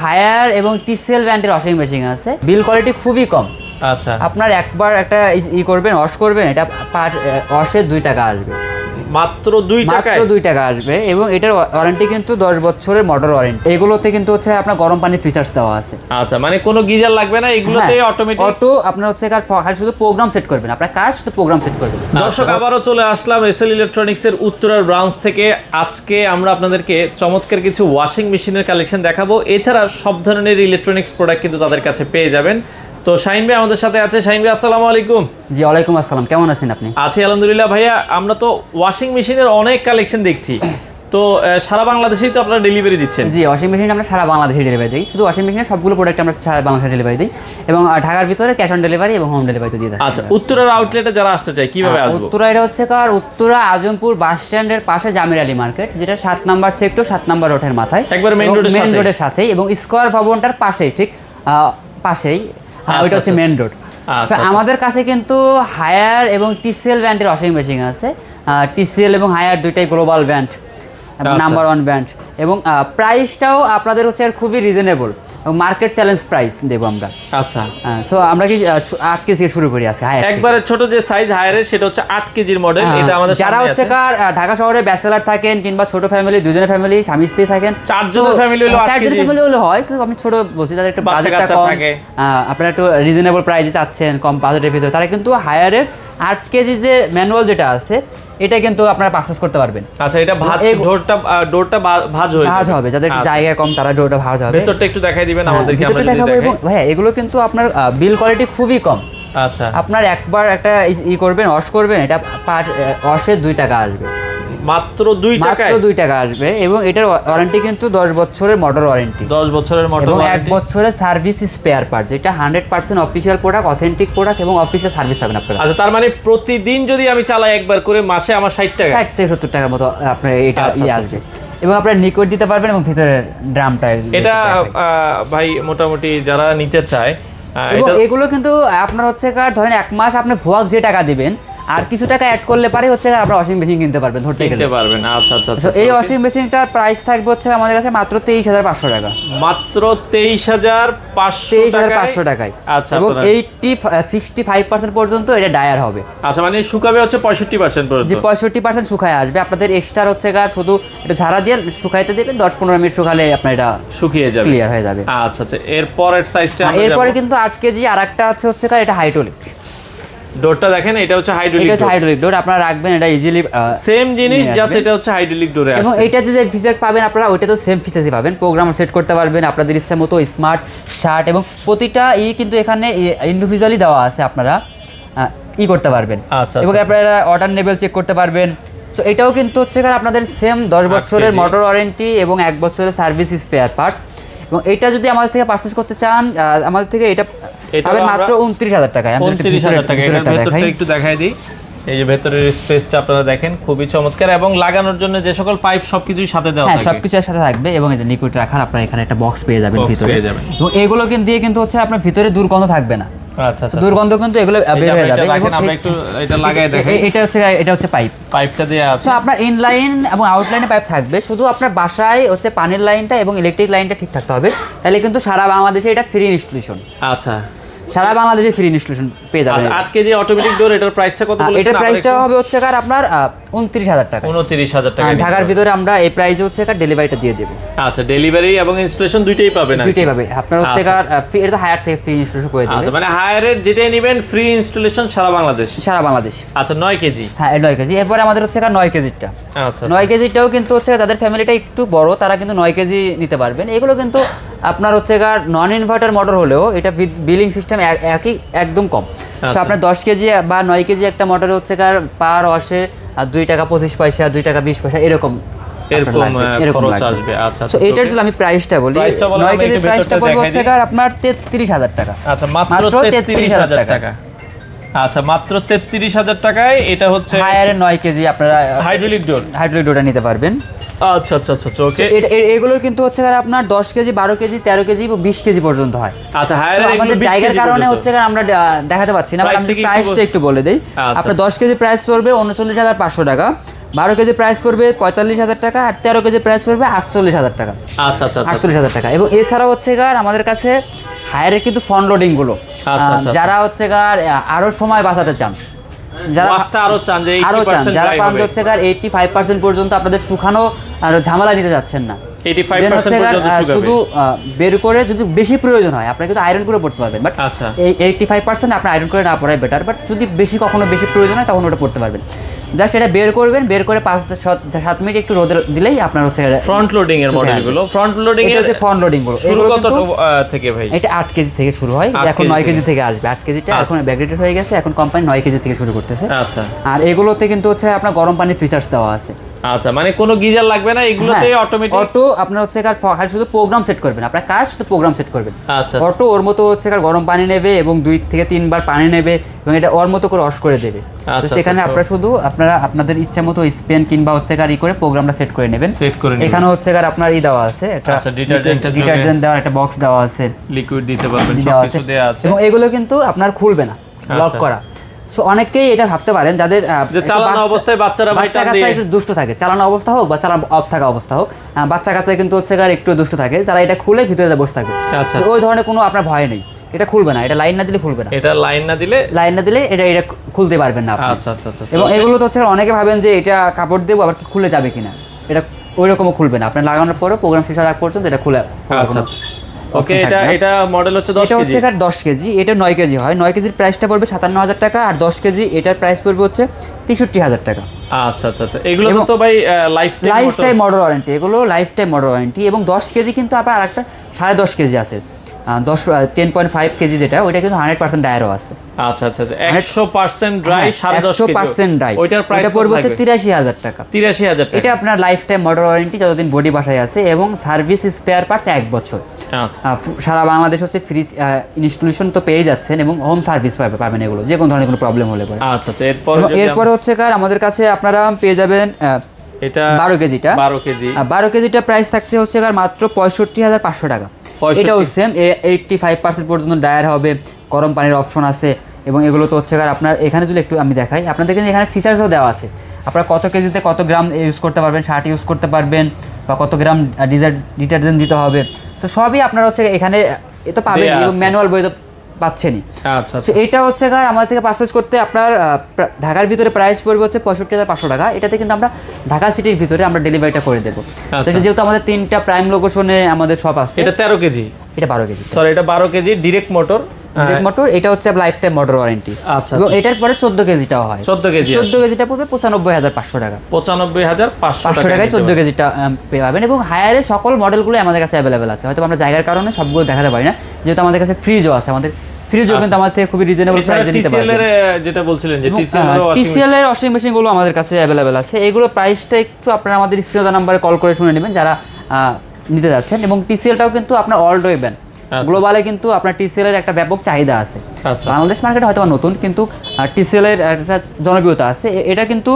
Higher এবং TCL ব্র্যান্ডের washing machine আছে, বিল কোয়ালিটি খুবই কম। আচ্ছা, আপনার একবার একটা করবেন, ওয়াশ করবেন, এটা পার ওয়াশে 2 টাকা আসবে, মাত্র 2 টাকায়, মাত্র 2 টাকা আসবে। এবং এটার ওয়ারেন্টি কিন্তু 10 বছরের মোটর ওয়ারেন্টি। এগুলোতে কিন্তু হচ্ছে আপনার গরম পানির ফিচার্স দেওয়া আছে। আচ্ছা, মানে কোনো গিজার লাগবে না, এগুলোতে অটোমেটিক অটো। আপনার হচ্ছে শুধু প্রোগ্রাম সেট করবেন, আপনার কাজ শুধু প্রোগ্রাম সেট করবেন। দর্শক, আবারও চলে আসলাম এসএল ইলেকট্রনিক্স এর উত্তরার ব্রাঞ্চ থেকে। আজকে আমরা আপনাদেরকে চমৎকার কিছু ওয়াশিং মেশিনের কালেকশন দেখাবো। এছাড়া সব ধরনের ইলেকট্রনিক্স প্রোডাক্ট কিন্তু তাদের কাছে পেয়ে যাবেন। তো শাহিন ভাই আমাদের সাথে আছে। শাহিন ভাই, আসসালামু আলাইকুম। জি, ওয়ালাইকুম আসসালাম। কেমন আছেন আপনি? আছি আলহামদুলিল্লাহ। ভাইয়া, আমরা তো ওয়াশিং মেশিনের অনেক কালেকশন দেখছি, তো সারা বাংলাদেশেই তো আপনারা ডেলিভারি দিচ্ছেন? জি, ওয়াশিং মেশিন আমরা সারা বাংলাদেশে ডেলিভারি দিই। শুধু ওয়াশিং মেশিনের সবগুলো প্রোডাক্ট আমরা সারা বাংলাদেশে ডেলিভারি দিই, এবং ঢাকার ভিতরে ক্যাশ অন ডেলিভারি এবং হোম ডেলিভারি দিয়ে দিই। আচ্ছা, উত্তরার আউটলেটে যারা আসতে চায় কিভাবে আসবে? উত্তরা এটা হচ্ছে উত্তরা আজমপুর বাস স্ট্যান্ডের পাশে জামির আলী মার্কেট, যেটা 7 নম্বর সেক্টর, 7 নম্বর রোডের মাথায়, একবার মেইন রোডের সাথেই, এবং স্কয়ার ভবনটার পাশেই, ঠিক পাশেই। ওইটা হচ্ছে মেইন রোড। আমাদের কাছে কিন্তু হায়ার এবং টিসিএল ব্র্যান্ডের ওয়াশিং মেশিন আছে। টিসিএল এবং হায়ার দুইটাই গ্লোবাল ব্র্যান্ড, নাম্বার 1 ব্র্যান্ড, এবং প্রাইসটাও আপনাদের হচ্ছে খুবই রিজনেবল, মার্কেট চ্যালেঞ্জ প্রাইস দেবো আমরা। আচ্ছা, সো আমরা কি 8 কেজি শুরু করি আজকে। একবারে ছোট যে সাইজ হায়ারের, সেটা হচ্ছে 8 কেজির মডেল। এটা আমাদের যারা হচ্ছে ঢাকা শহরে ব্যাচেলার থাকেন, কিংবা ছোট ফ্যামিলি, দুজনের ফ্যামিলি, স্বামী স্ত্রী থাকেন, 4 জনের ফ্যামিলি হলো 8 কেজি, ফ্যামিলি হলে হয়, কিন্তু আমি ছোট বলছি, যাদের একটু বাজেটটা কম, আপনারা একটু রিজনেবল প্রাইসে চাচ্ছেন, কম বাজেটের ভিতরে, তারা কিন্তু হায়ারের 8 কেজি যে ম্যানুয়াল যেটা আছে, এটা কিন্তু আপনারা পারচেজ করতে পারবেন। আচ্ছা, এটা ডোরটা ভাঁজ হবে, যাদের একটু জায়গা কম, তারা ডোরটা ভাঁজ হবে। ভেতরটা একটু দেখাই দিবেন আমাদেরকে, আমরা যদি দেখাই। ভাইয়া, এগুলো কিন্তু আপনার বিল কোয়ালিটি খুবই কম। আচ্ছা, আপনার একবার একটা করবেন, ওয়াশ করবেন, এটা পার ওয়াশে 2 টাকা আসবে, মাত্র 2 টাকায়, মাত্র 2 টাকা আসবে। এবং এটার ওয়ারেন্টি কিন্তু 10 বছরের মোটর ওয়ারেন্টি, 10 বছরের মোটর এবং ওয়ারেন্টি, 1 বছরের সার্ভিস স্পেয়ার পার্ট, যেটা 100% অফিশিয়াল প্রোডাক্ট, অথেন্টিক প্রোডাক্ট, এবং অফিশিয়াল সার্ভিস পাবেন আপনারা। আচ্ছা, তার মানে প্রতিদিন যদি আমি চালাই একবার করে, মাসে আমার 60 টাকা, 60 থেকে 70 টাকার মতো আপনার এটা আসবে। এবং আপনারা লিকুইড দিতে পারবেন, এবং ভিতরের ড্রামটা এটা ভাই মোটামুটি যারা নিতে চায়, এবং এগুলো কিন্তু আপনার হচ্ছে ধরেন 1 মাস আপনি ভুয়াক যে টাকা দিবেন, আর কিছু টাকা অ্যাড করলে পারে হচ্ছে আপনারা ওয়াশিং মেশিন কিনতে পারবেন, ধরতে গেলে পারবেন। আচ্ছা আচ্ছা, এই ওয়াশিং মেশিনটার প্রাইস থাকবে হচ্ছে আমাদের কাছে মাত্র 23,500 টাকা, মাত্র 23,500 টাকায়। আচ্ছা, এবং 65% পর্যন্ত এটা ডায়ার হবে। আচ্ছা, মানে শুকাবে হচ্ছে 65% পর্যন্ত, যে 65% শুকায় আসবে। আপনাদের এক্সট্রা হচ্ছে শুধু এটা ঝাড়া দিয়ে শুকাইতে দেবেন, 10-15 মিনিট শুকালে আপনার এটা শুকিয়ে যাবে, ক্লিয়ার হয়ে যাবে। আচ্ছা আচ্ছা, এরপরের সাইজটা এরপরে কিন্তু 8 কেজি আর একটা আছে হচ্ছে এটা হাইড্রোলিক ডোরটা দেখেন, এটা হচ্ছে হাইড্রোলিক, এটা হচ্ছে হাইড্রোলিক ডোর। আপনারা রাখবেন, এটা ইজিলি সেম জিনিস, জাস্ট এটা হচ্ছে হাইড্রোলিক ডোরে আছে। এবং এইটাতে যে ফিচারস পাবেন আপনারা, ওইটা তো সেম ফিচারসই পাবেন। প্রোগ্রাম সেট করতে পারবেন আপনাদের ইচ্ছা মতো, স্মার্ট শার্ট, এবং প্রতিটা কিন্তু এখানে ইন্ডিভিজুয়ালি দেওয়া আছে, আপনারা করতে পারবেন। এবং আপনারা অর্ডার লেভেল চেক করতে পারবেন। সো এটাও কিন্তু হচ্ছে আপনাদের সেম 10 বছরের মোটর ওয়ারেন্টি এবং 1 বছরের সার্ভিস স্পেয়ার পার্টস। এবং এটা যদি আমাদের থেকে পারচেজ করতে চান, আমাদের থেকে এটা পাবেন মাত্র 29,000 টাকায়। 29,000 টাকা। এর ভেতরটা একটু দেখাই দিই। এই যে ভেতরের স্পেসটা আপনারা দেখেন, খুবই চমৎকার, এবং লাগানোর জন্য যে সকল পাইপ সবকিছুই সাথে দেওয়া থাকবে। হ্যাঁ, সবকিছুর সাথে থাকবে। এবং এই যে লিকুইড রাখার আপনারা এখানে একটা বক্স পেয়ে যাবেন ভিতরে। এবং এগুলো কিন্তু হচ্ছে আপনার ভিতরে দুর্গন্ধ থাকবে না। আচ্ছা আচ্ছা, দুর্গন্ধ কিন্তু এগুলো বের হয়ে যাবে। আমরা একটু এটা লাগাই দেখাই। এটা হচ্ছে পাইপটা দেয়া আছে। তো আপনার ইনলাইন এবং আউটলাইনে পাইপ থাকবে। শুধু আপনার বাসায় হচ্ছে পানির লাইনটা এবং ইলেকট্রিক লাইনটা ঠিক থাকতে হবে, তাহলে কিন্তু সারা বাংলাদেশে এটা ফ্রি ইনস্টলেশন। আচ্ছা, সারা বাংলাদেশে ফ্রি ইনস্টলেশন পেয়ে যাবেন। আচ্ছা, 8 কেজি অটোমেটিক ডোর, এটার প্রাইসটা কত বলেছেন? এটার প্রাইসটা হবে হচ্ছে আপনার 29,000 টাকা। 29,000 টাকা। ঢাকার ভিতরে আমরা এই প্রাইসে হচ্ছে ডেলিভারিটা দিয়ে দেব। আচ্ছা, ডেলিভারি এবং ইনস্টলেশন দুইটাই পাবেন? দুইটাই পাবে। আপনার হচ্ছে এটা হায়ার থেকে ফ্রি ইনস্টলেশন করে দেব। আচ্ছা, মানে হায়ারের যেটাই নেবেন ফ্রি ইনস্টলেশন সারা বাংলাদেশ? সারা বাংলাদেশ। আচ্ছা, 9 কেজি? হ্যাঁ, 9 কেজি। এরপরে আমাদের হচ্ছে 9 কেজিটা। আচ্ছা, 9 কেজিটাও কিন্তু হচ্ছে যাদের ফ্যামিলিটা একটু বড়, তারা কিন্তু 9 কেজি নিতে পারবেন। এগুলো কিন্তু আপনার হচ্ছে নন ইনভার্টার মোটর হলেও এটা বিলিং সিস্টেম একদম কম। তো আপনার 10 কেজি বা 9 কেজি একটা মোটরে হচ্ছে পার ওয়াশে 2 টাকা 25 পয়সা, 2 টাকা 20 পয়সা এরকম খরচ আসবে। আচ্ছা, তো এটার যদি আমি প্রাইসটা বলি, 9 কেজি প্রাইসটা পড়বে হচ্ছে আপনার 33,000 টাকা। আচ্ছা, মাত্র 33,000 টাকা। আচ্ছা, মাত্র 33,000 টাকায় এটা হচ্ছে হায়ারের 9 কেজি আপনারা হাইড্রোলিক ডোরটা নিতে পারবেন। আচ্ছা আচ্ছা আচ্ছা, ওকে। এগুলো কিন্তু হচ্ছে আপনার 10 কেজি, 12 কেজি, 13 কেজি এবং 20 কেজি পর্যন্ত হয়। আচ্ছা, হায়ারের আমাদের জায়গার কারণে হচ্ছে আমরা দেখাতে পাচ্ছি না, আমি প্রাইসটা একটু বলে দেই। আপনার 10 কেজি প্রাইস পড়বে 39,500 টাকা। 12 কেজি প্রাইস পড়বে 45,000 টাকা, আর 13 কেজি প্রাইস পড়বে 48,000 টাকা। আচ্ছা আচ্ছা 48,000 টাকা। এবং এছাড়াও হচ্ছে কার আমাদের কাছে হায়ারের কিন্তু ফ্রন্ট লোডিং গুলো, যারা হচ্ছে কার আরো সময় বাঁচাতে চান, যারা আরো চান যে আরো চান, যারা পান হচ্ছে কার 85% পর্যন্ত আপনাদের শুকানো আর ঝামেলা নিতে যাচ্ছেন না, 85% পর্যন্ত শুধু বের করে যদি বেশি প্রয়োজন হয় আপনারা কিন্তু আয়রন করে পড়তে পারবেন, বাট এই 85% আপনি আয়রন করে না পড়াই বেটার, বাট যদি কখনো বেশি প্রয়োজন হয় তখন ওটা পড়তে পারবেন। জাস্ট এটা বের করবেন, বের করে 5-7 মিনিট একটু রোদে দিলেই আপনার হচ্ছে ফ্রন্ট লোডিং এর মডেলগুলো। ফ্রন্ট লোডিং এর হচ্ছে ফ্রন্ট লোডিং গুলো শুরু কত থেকে ভাই? এটা 8 কেজি থেকে শুরু হয়, এখন 9 কেজি থেকে আসবে। 8 কেজিটা এখন ব্যাকডেটেড হয়ে গেছে, এখন কোম্পানি 9 কেজি থেকে শুরু করতেছে। আচ্ছা, আর এগুলোতে কিন্তু হচ্ছে আপনার গরম পানির ফিচারস দেওয়া আছে। আচ্ছা, মানে কোনো গিজার লাগবে না এগুলোতে, অটোমেটিক অটো আপনার হচ্ছে কার শুধু প্রোগ্রাম সেট করবেন, আপনার কাজ শুধু প্রোগ্রাম সেট করবেন। আচ্ছা, অটো ওর মতো হচ্ছে কার গরম পানি নেবে এবং 2 থেকে 3 বার পানি নেবে এবং এটা ওর মতো করে ওয়াশ করে দেবে। এখানে আপনারা শুধু আপনাদের ইচ্ছা মতো স্পেন কিংবা হচ্ছে কার করে প্রোগ্রামটা সেট করে নেবেন। এখানে হচ্ছে কার আপনার দেওয়া আছে, একটা ডিটারজেন্ট দেওয়ার একটা বক্স দেওয়া আছে, লিকুইড দিতে পারবেন, সবকিছু দেওয়া আছে। এবং এগুলো কিন্তু আপনার খুলবে না, লক করা। সো অনেকেই এটা ভাবতে পারেন যাদের চালানো অবস্থায় বাচ্চারা একটু দুষ্ট থাকে, চালানো অবস্থা হোক বা চালানো অফ থাকা অবস্থা হোক, বাচ্চা কাছে কিন্তু হচ্ছে একটু দুষ্ট থাকে, যারা এটা খুলে ভিতরে বসে থাকবে। ওই ধরনের কোনো আপনার ভয় নেই, এটা খুলবে না, এটা লাইন না দিলে খুলবে না, এটা লাইন না দিলে এটা খুলতে পারবেন না। আচ্ছা আচ্ছা আচ্ছা। এবং এগুলো তো হচ্ছে অনেকে ভাবেন যে এটা কাপড় দেবো আবার খুলে যাবে কিনা, এটা ওইরকমও খুলবে না, আপনার লাগানোর পরে প্রোগ্রাম শেষ হওয়ার আগ পর্যন্ত এটা খুলে। আচ্ছা, ওকে, এটা মডেল হচ্ছে 10 কেজি। এটা হচ্ছে 10 কেজি, এটা 9 কেজি হয়। 9 কেজির প্রাইসটা পড়বে 57,000 টাকা, আর 10 কেজি এটার প্রাইস পড়বে হচ্ছে 63,000 টাকা। আচ্ছা আচ্ছা আচ্ছা। এগুলো তো ভাই লাইফ টাইম মডেল ওয়ারেন্টি, এগুলো লাইফ টাইম মডেল ওয়ারেন্টি। এবং 10 কেজি কিন্তু আবার আরেকটা 10.5 কেজি আছে, 10.5 কেজি যেটা, ওইটা কিন্তু 100% ডায়ারও আছে। আচ্ছা আচ্ছা, 100% ড্রাই, 100% ড্রাই। ওইটার প্রাইস পড়বে হচ্ছে 83,000 টাকা। 83,000 টাকা। এটা আপনার লাইফ টাইম মডেল ওয়ারেন্টি, যতদিন বডি বাসায় আছে, এবং সার্ভিস স্পেয়ার পার্টস 1 বছর। আচ্ছা, সারা বাংলাদেশ হচ্ছে ফ্রি ইনস্টলেশন তো পেয়ে যাচ্ছেন, এবং হোম সার্ভিস পাবেন এগুলো, যে কোনো ধরনের কোনো প্রবলেম হলে পরে। আচ্ছা আচ্ছা। এরপরে হচ্ছে কার আমাদের কাছে আপনারা পেয়ে যাবেন এটা 12 কেজিটা। 12 কেজিটা প্রাইস থাকছে হচ্ছে কার মাত্র 65,500 টাকা। এটাও সেম, 85% পর্যন্ত ডায়ার হবে, গরম পানির অপশন আছে। এবং এগুলো তো হচ্ছে আপনার এখানে যদি একটু আমি দেখাই আপনাদের, কিন্তু এখানে ফিচার্সও দেওয়া আছে, আপনারা কত কেজিতে কত গ্রাম ইউজ করতে পারবেন, 60 ইউজ করতে পারবেন, বা কত গ্রাম ডিটারজেন্ট দিতে হবে। তো সবই আপনারা হচ্ছে এখানে তো পাবেন, এবং ম্যানুয়াল বই তো পাচ্ছেনই। আচ্ছা, এটা হচ্ছে আমাদের থেকে পারচেজ করতে আপনার ঢাকার ভিতরে প্রাইস পড়বে হচ্ছে 65,500 টাকা। এটাতে কিন্তু আমরা ঢাকা সিটির ভিতরে আমরা ডেলিভারিটা করে দেবো। যেহেতু আমাদের 3টা প্রাইম লোকেশনে আমাদের শপ আছে। এটা 13 কেজি, এটা 12 কেজি, সরি এটা 12 কেজি ডিরেক্ট মোটর। এটা হচ্ছে লাইফ টাইম মোটর ওয়ারেন্টি। আচ্ছা, এবং এটার পরে 14 কেজিটাও হয়। 14 কেজিটা পড়বে 95,500 টাকা। 95,500 টাকায় 14 কেজিটা পাবেন। এবং হায়ারে সকল মডেলগুলো আমাদের কাছে অ্যাভেলেবেল আছে, হয়তো আমরা জায়গার কারণে সবগুলো দেখাতে পারি না, যেহেতু আমাদের কাছে ফ্রিজও আছে। আমাদের ফ্রিজও কিন্তু আমাদের থেকে খুবই রিজনেবল প্রাইসে নিতে পারবেন। যেটা বলছিলেন যে TCL এর ওয়াশিং মেশিন গুলো আমাদের কাছে অ্যাভেলেবেল আছে। এগুলো প্রাইসটা একটু আপনারা আমাদের স্ক্রিনে নাম্বারে কল করে শুনে নেবেন যারা নিতে যাচ্ছেন। এবং TCLটাও কিন্তু আপনার অল ওয়ে ব্যান্ড, গ্লোবালে কিন্তু আপনার TCL এর একটা ব্যাপক চাহিদা আছে। বাংলাদেশ মার্কেটে হয়তো নতুন, কিন্তু TCL এর একটা জনপ্রিয়তা আছে। এটা কিন্তু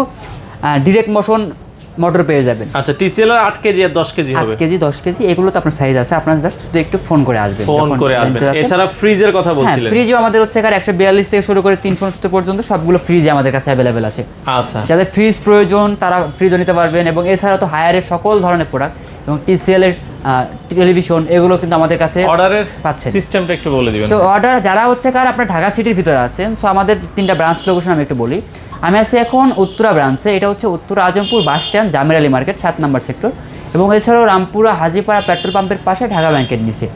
ডিরেক্ট মোশন মোটর পেয়ে যাবেন। আচ্ছা, TCL এর 8 কেজি আর 10 কেজি হবে। 8 কেজি 10 কেজি এগুলো তো আপনার সাইজ আছে, আপনারা জাস্ট শুধু একটু ফোন করে আসবেন। এছাড়া ফ্রিজের কথা বলছিলেন। ফ্রিজও আমাদের হচ্ছে 142 থেকে শুরু করে 370 পর্যন্ত সবগুলো ফ্রিজ আমাদের কাছে অ্যাভেলেবেল আছে। আচ্ছা, যাদের ফ্রিজ প্রয়োজন তারা ফ্রিজও নিতে পারবেন। এবং এছাড়া তো হায়ারের সকল ধরনের প্রোডাক্ট এবং TCL এর টেলিভিশন এগুলো কিন্তু আমাদের কাছে অর্ডারের পাচ্ছেন। সিস্টেমটা একটু বলে দিবেন। সো অর্ডার যারা হচ্ছে আপনার ঢাকা সিটির ভিতরে আছেন, সো আমাদের 3টা ব্রাঞ্চ লোকেশন আমি একটু বলি। আমি আছি এখন উত্তরা ব্রাঞ্চে, এটা হচ্ছে Uttara Azampur bus stand, Jamir Ali market 7 নম্বর সেক্টর। এবং এছাড়াও রামপুরা হাজিপাড়া পেট্রোল পাম্পের পাশে ঢাকা ব্যাংকের নিচে।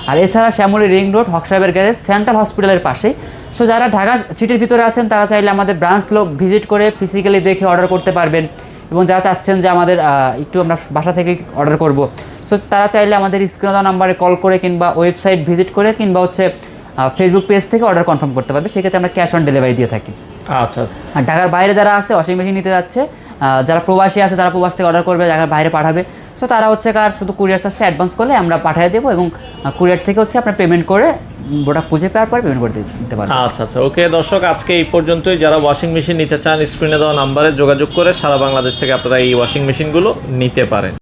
আর এছাড়া শ্যামলী রিং রোড হক সাহেবের গ্যারেজ সেন্ট্রাল হসপিটালের পাশেই। সো যারা ঢাকা সিটির ভিতরে আছেন তারা চাইলে আমাদের ব্রাঞ্চ ভিজিট করে ফিজিক্যালি দেখে অর্ডার করতে পারবেন। এবং যারা চাচ্ছেন যে আমাদের একটু আমরা বাসা থেকে অর্ডার করব, সো তারা চাইলে আমাদের স্ক্রিনে দেওয়া নাম্বারে কল করে কিংবা ওয়েবসাইট ভিজিট করে কিংবা হচ্ছে ফেসবুক পেজ থেকে অর্ডার কনফার্ম করতে পারবে। সেক্ষেত্রে আমরা ক্যাশ অন ডেলিভারি দিয়ে থাকি। আচ্ছা, আর ঢাকার বাইরে যারা আছে ওয়াশিং মেশিন নিতে যাচ্ছে, যারা প্রবাসী আছে তারা প্রবাস থেকে অর্ডার করবে, ঢাকার বাইরে পাঠাবে। সো তারা হচ্ছে শুধু কুরিয়ার চার্জটা অ্যাডভান্স করলে আমরা পাঠিয়ে দেবো, এবং কুরিয়ার থেকে হচ্ছে আপনার পেমেন্ট করে প্রোডাক্ট পুজো পাওয়ার পর পেমেন্ট করে দিতে পারবেন। আচ্ছা আচ্ছা, ওকে দর্শক, আজকে এই পর্যন্তই। যারা ওয়াশিং মেশিন নিতে চান স্ক্রিনে দেওয়া নাম্বারে যোগাযোগ করে সারা বাংলাদেশ থেকে আপনারা এই ওয়াশিং মেশিনগুলো নিতে পারেন।